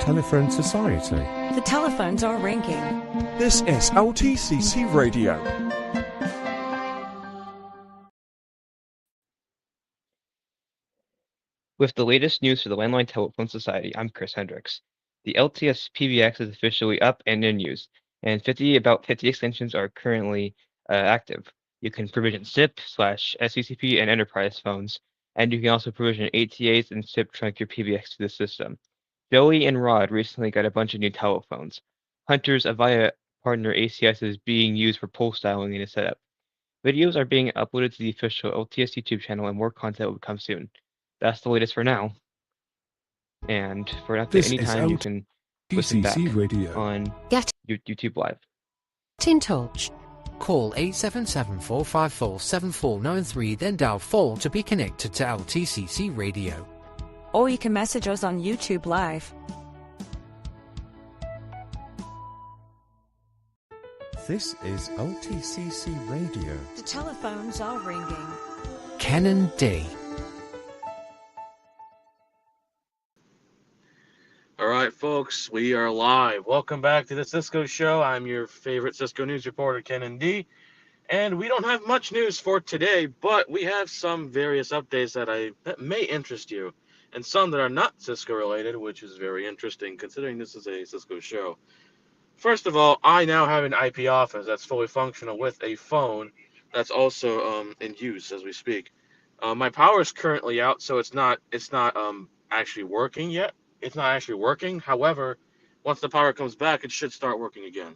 Telephone Society. The telephones are ringing. This is LTCC Radio. With the latest news for the Landline Telephone Society, I'm Chris Hendricks. The LTS PBX is officially up and in use, and about 50 extensions are currently active. You can provision SIP/SCCP and enterprise phones, and you can also provision ATAs and SIP trunk your PBX to the system. Joey and Rod recently got a bunch of new telephones. Hunter's Avaya partner ACS is being used for pulse dialing in a setup. Videos are being uploaded to the official LTS YouTube channel, and more content will come soon. That's the latest for now. And for an update anytime, you can listen back Radio. on YouTube Live. Get in touch. Call 877-454-7493, then dial 4 to be connected to LTCC Radio. Or you can message us on YouTube Live. This is LTCC Radio. The telephones are ringing. Canon D. All right, folks, we are live. Welcome back to the Cisco Show. I'm your favorite Cisco news reporter, Ken and D. And we don't have much news for today, but we have some various updates that may interest you, and some that are not Cisco related, which is very interesting considering this is a Cisco show. First of all, I now have an IP office that's fully functional with a phone that's also in use as we speak. My power is currently out, so it's not actually working yet. It's not actually working. However, once the power comes back, it should start working again.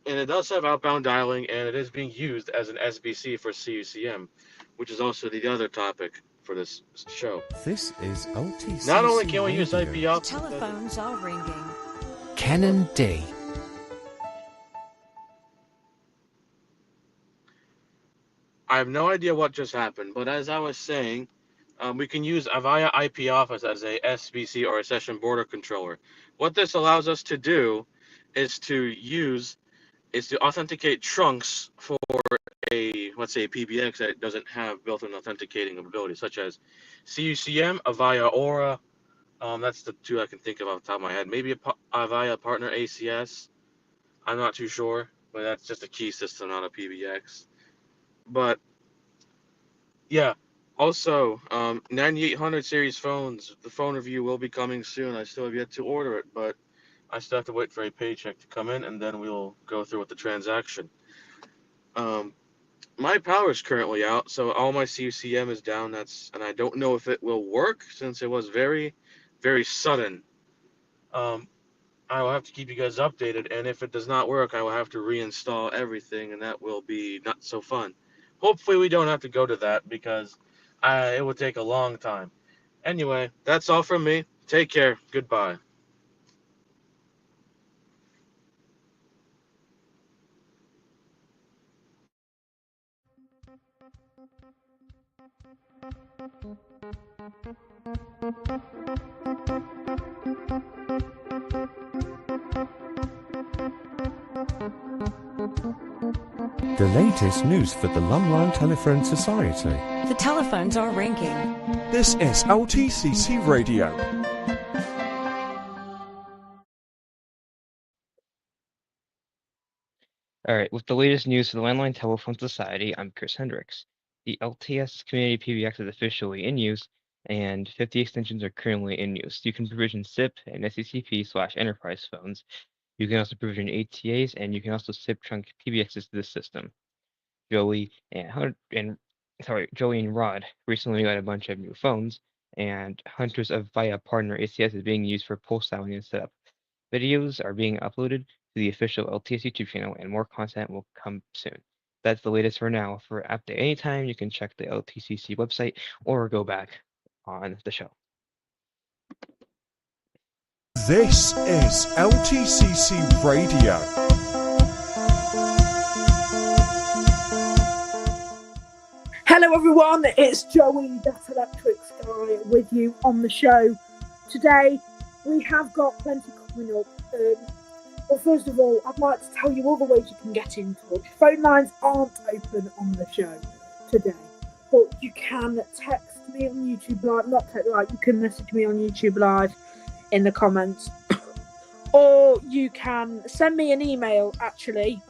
And it does have outbound dialing, and it is being used as an SBC for CUCM, which is also the other topic for this show. This is LTCC. Not only can we use IP The out, telephones are ringing. Canon D. I have no idea what just happened, but as I was saying, we can use Avaya IP Office as a SBC or a session border controller. What this allows us to do is to authenticate trunks for let's say a PBX that doesn't have built-in authenticating abilities, such as CUCM, Avaya Aura. That's the two I can think of off the top of my head. Maybe Avaya partner ACS. I'm not too sure, but that's just a key system, not a PBX. But yeah. Also, 9800 series phones, the phone review will be coming soon. I still have yet to order it, but I still have to wait for a paycheck to come in, and then we'll go through with the transaction. My power is currently out, so all my CUCM is down. And I don't know if it will work since it was very, very sudden. I will have to keep you guys updated, and if it does not work, I will have to reinstall everything, and that will be not so fun. Hopefully, we don't have to go to that because it would take a long time. Anyway, that's all from me. Take care. Goodbye. The latest news for the Landline Telephone Society. The telephones are ringing. This is LTCC Radio. All right, with the latest news for the Landline Telephone Society, I'm Chris Hendricks. The LTS Community PBX is officially in use, and 50 extensions are currently in use. You can provision SIP and SCCP/enterprise phones. You can also provision ATAs, and you can also SIP trunk PBXs to the system. Joey and Rod recently got a bunch of new phones, and Hunter's Avaya partner ACS is being used for pulse dialing and setup. Videos are being uploaded to the official LTS YouTube channel, and more content will come soon. That's the latest for now. For update anytime, you can check the LTCC website or go back on the show. This is LTCC Radio. Hello everyone, it's Joey, that Electrics guy, with you on the show. Today, we have got plenty coming up. Well, first of all, I'd like to tell you all the ways you can get in touch. Phone lines aren't open on the show today, but you can text me on YouTube Live, you can message me on YouTube Live. in the comments. Or you can send me an email, actually.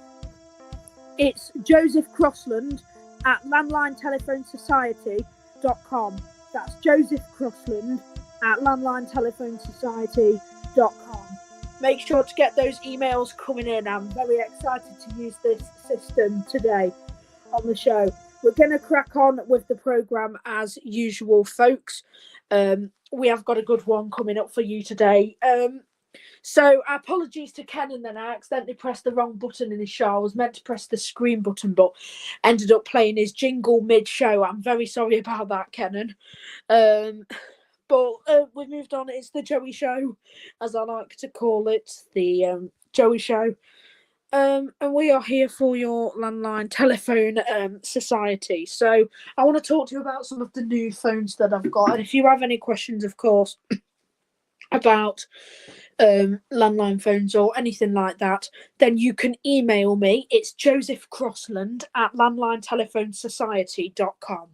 It's josephcrossland@landlinetelephone.society.com. That's josephcrossland@landlinetelephone.society.com. Make sure to get those emails coming in. I'm very excited to use this system today on the show. We're going to crack on with the programme as usual, folks. We have got a good one coming up for you today. So apologies to Kenan, then I accidentally pressed the wrong button in his show. I was meant to press the screen button, but ended up playing his jingle mid-show. I'm very sorry about that, Kenan. But we've moved on. It's the Joey Show, as I like to call it, the Joey Show. And we are here for your landline telephone society. So I want to talk to you about some of the new phones that I've got. And if you have any questions, of course, about landline phones or anything like that, then you can email me. It's josephcrossland@landlinetelephone.society.com.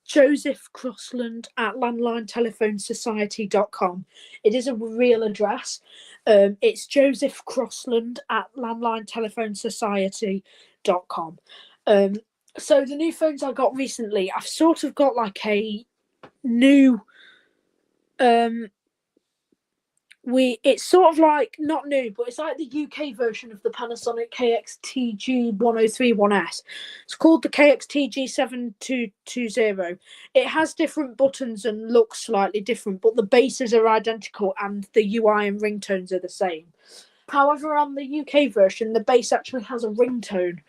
josephcrossland@landlinetelephone.society.com. It is a real address. It's josephcrossland@landlinetelephone.society.com. So the new phones I got recently, I've sort of got like a new it's sort of like not new, but it's like the UK version of the Panasonic KXTG 1031S. It's called the KXTG 7220. It has different buttons and looks slightly different, but the bases are identical and the UI and ringtones are the same. However, on the UK version, the base actually has a ringtone,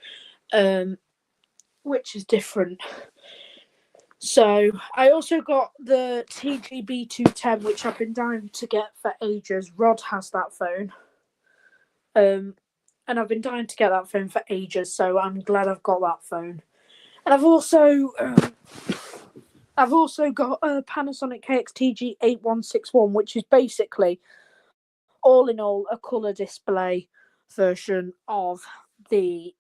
which is different. So I also got the TGB 210, which I've been dying to get for ages. Rod has that phone, and I've been dying to get that phone for ages. So I'm glad I've got that phone. And I've also got a Panasonic KXTG 8161, which is basically, all in all, a colour display version of the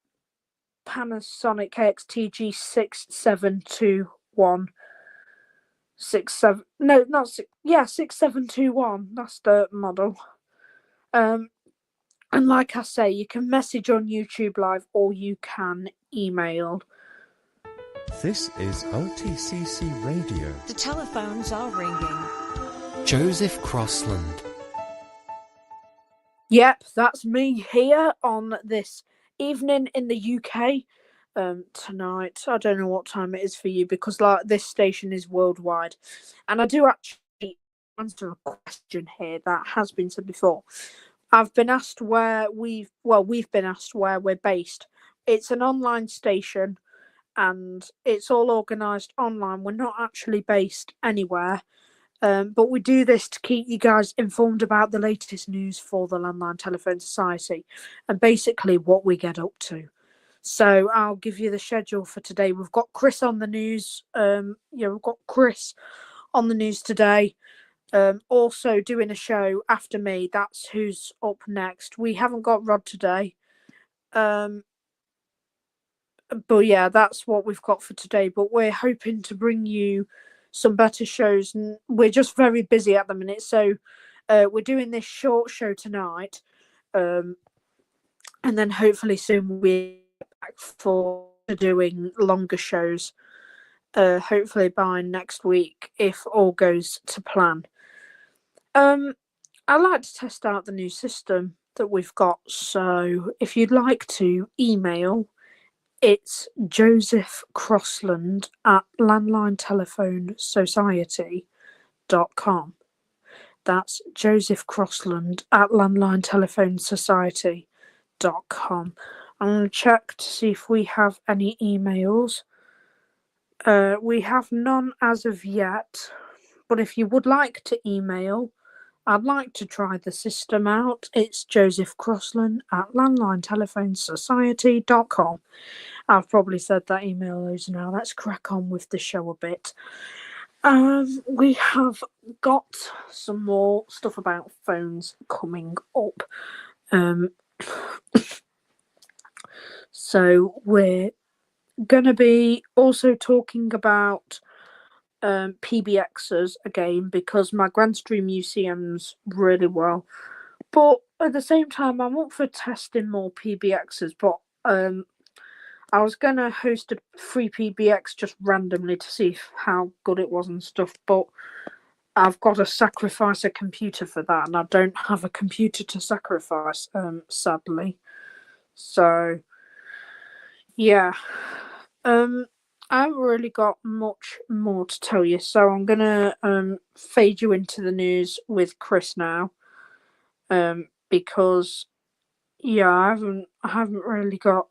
Panasonic KXTG 6721. That's the model. And like I say, you can message on YouTube Live or you can email. This is LTCC Radio. The telephones are ringing. Joseph Crossland. Yep, that's me here on this evening in the UK. Tonight, I don't know what time it is for you, because like this station is worldwide, and I do actually answer a question here that has been said before. I've been asked where we've been asked where we're based. It's an online station, and it's all organised online. We're not actually based anywhere, but we do this to keep you guys informed about the latest news for the Landline Telephone Society, and basically what we get up to. So I'll give you the schedule for today. We've got Chris on the news. We've got Chris on the news today. Also doing a show after me. That's who's up next. We haven't got Rod today. But yeah, that's what we've got for today. But we're hoping to bring you some better shows. We're just very busy at the minute. So we're doing this short show tonight. And then hopefully soon we'll be back for doing longer shows, hopefully by next week if all goes to plan. I like to test out the new system that we've got, so if you'd like to email, it's josephcrossland@landlinetelephone.society.com. That's josephcrossland@landlinetelephone.society.com. I'm going to check to see if we have any emails. We have none as of yet, but if you would like to email, I'd like to try the system out. It's josephcrossland@landlinetelephone.society.com. I've probably said that email loads now. Let's crack on with the show a bit. We have got some more stuff about phones coming up. So we're going to be also talking about PBXs again because my Grandstream UCM's really well. But at the same time, I'm up for testing more PBXs. But I was gonna host a free PBX just randomly to see how good it was and stuff. But I've got to sacrifice a computer for that, and I don't have a computer to sacrifice, sadly. So, yeah. I haven't really got much more to tell you, so I'm gonna fade you into the news with Chris now. Because I haven't really got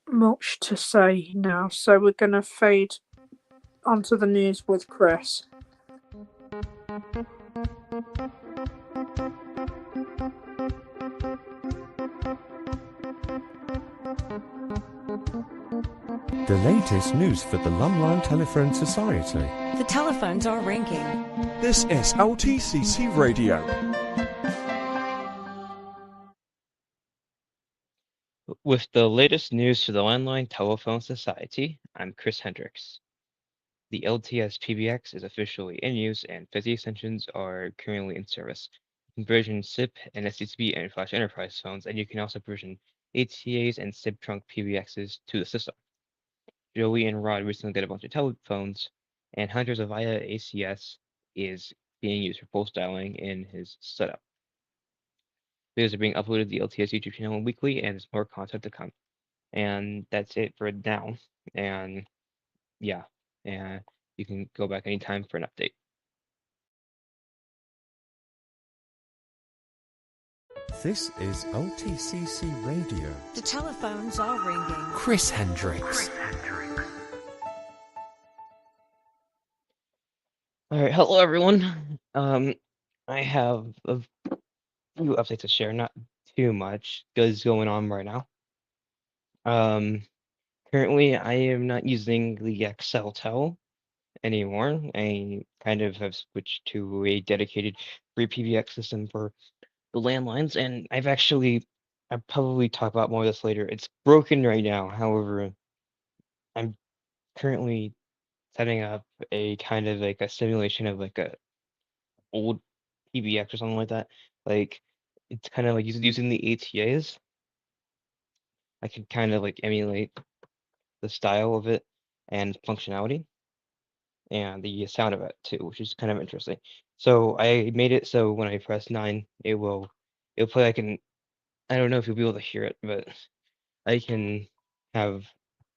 much to say now, so we're gonna fade onto the news with Chris. The latest news for the Longline Telephone Society. The telephones are ringing. This is LTCC Radio. With the latest news for the Landline Telephone Society, I'm Chris Hendricks. The LTS PBX is officially in use and 50 extensions are currently in service. You can provision SIP and SCCB and Flash Enterprise phones, and you can also provision ATAs and SIP trunk PBXs to the system. Joey and Rod recently got a bunch of telephones, and Hunter's Avaya ACS is being used for pulse dialing in his setup. Videos are being uploaded to the LTS YouTube channel weekly, and there's more content to come. And that's it for now. And yeah, and you can go back anytime for an update. This is LTCC Radio. The telephones are ringing. Chris Hendricks. All right, hello everyone. I have a few updates to share, not too much is going on right now. Currently I am not using the XLTEL anymore. I kind of have switched to a dedicated free PBX system for the landlines, and I'll probably talk about more of this later. It's broken right now. However, I'm currently setting up a kind of like a simulation of like a old PBX or something like that. Like it's kind of like using the ATAs. I could kind of like emulate the style of it and functionality and the sound of it too, which is kind of interesting. So I made it so when I press 9, it'll play like I don't know if you'll be able to hear it, but I can have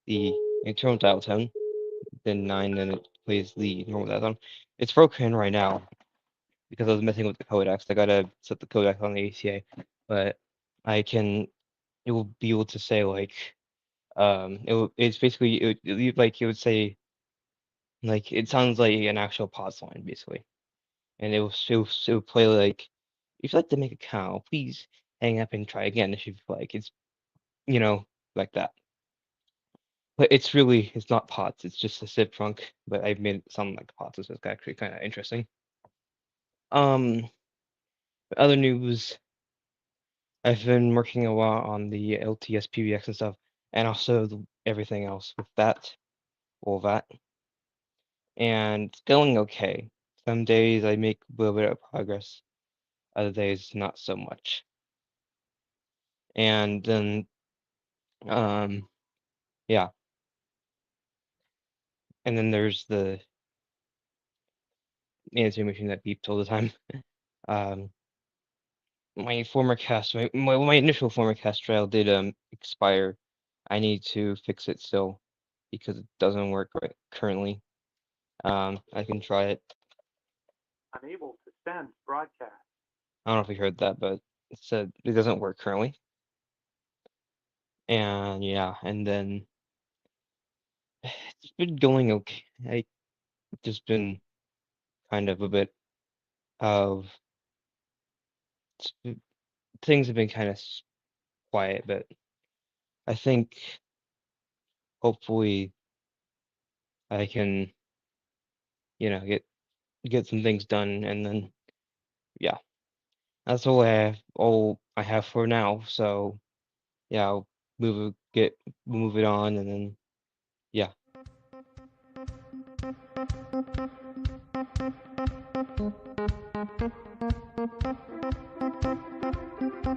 the internal dial tone, then 9, then it plays the normal dial tone. It's broken right now because I was messing with the codecs. I gotta set the codec on the ATA, but it will be able to say like, it's basically, it would say, like, it sounds like an actual pause line, basically. And it will play like, if you'd like to make a call, please hang up and try again if you like. It's, like that. But it's not pots, it's just a SIP trunk, but I've made it sound like pots, so it's actually kind of interesting. Other news, I've been working a lot on the LTS PBX and stuff, and also everything else with that, all that. And it's going okay. Some days I make a little bit of progress, other days not so much. And then, yeah. And then there's the answering machine that beeps all the time. My former cast, my initial former cast trial did expire. I need to fix it still because it doesn't work right currently. I can try it. Unable to send broadcast. I don't know if you heard that, but it said it doesn't work currently. And yeah, and then it's been going okay. I just been kind of a bit of things have been kind of quiet, but I think hopefully I can, get some things done, and then yeah, that's all I have for now. So yeah, I'll move it on, and then yeah. Bye.